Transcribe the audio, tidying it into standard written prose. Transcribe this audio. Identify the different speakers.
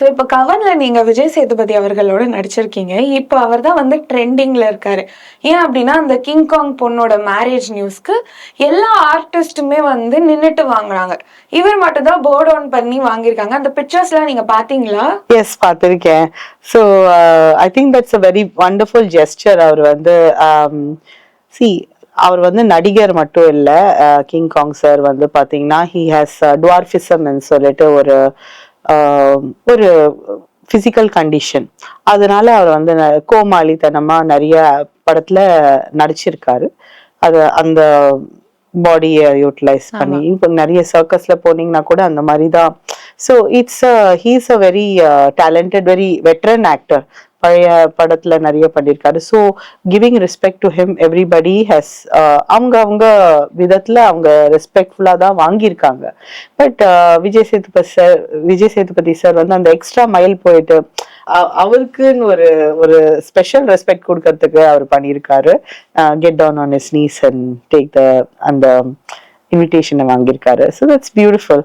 Speaker 1: So இப்ப கவன்ல நீங்க விஜய் சேதுபதி அவர்களோட நடிச்சிருக்கீங்க. இப்ப அவர் தான் வந்து ட்ரெண்டிங்ல இருக்காரு. ஏன் அப்டின்னா, அந்த கிங் காங் பொண்ணோட மேரேஜ் நியூஸ்க்கு எல்லா ஆர்டிஸ்ட்டுமே வந்து நின்னுட்டு வாங்குனாங்க. இவர் மட்டும் தான் போர்ட் ஆன் பண்ணி வாங்கியிருக்காங்க. அந்த பிக்சர்ஸ்லாம் நீங்க பார்த்தீங்களா?
Speaker 2: எஸ் பார்த்திருக்கேன். So I think that's a very wonderful gesture. அவர் வந்து சி அவர் வந்து நடிகர் மட்டும் இல்ல. கிங் காங் சார் வந்து பாத்தீங்கன்னா ஹி ஹாஸ் டுவார்ஃபிசம்னு சொல்லிட்டு ஒரு ஒரு பிசிக்கல் கண்டிஷன். அதனால அவர் வந்து கோமாளித்தனமா நிறைய படத்துல நடிச்சிருக்காரு. அது அந்த பாடியை யூட்டிலைஸ் பண்ணி இப்போ நிறைய சர்க்கஸ்ல போனீங்கன்னா கூட அந்த மாதிரி தான். So it's he's a very talented very veteran actor. பழைய படத்துல நிறைய பண்ணியிருக்காரு. So giving respect to him everybody has அவங்க அவங்க விதத்துல அவங்க ரெஸ்பெக்ட்ஃபுல்லா தான் வாங்கியிருக்காங்க. பட் விஜய் சேதுபதி சார் வந்து அந்த எக்ஸ்ட்ரா மைல் போயிட்டு அவருக்குன்னு ஒரு ஒரு ஸ்பெஷல் ரெஸ்பெக்ட் கொடுக்கறதுக்கு அவர் பண்ணியிருக்காரு. Get down on his knees and take the அந்த இன்விடேஷனை வாங்கியிருக்காரு. So that's beautiful.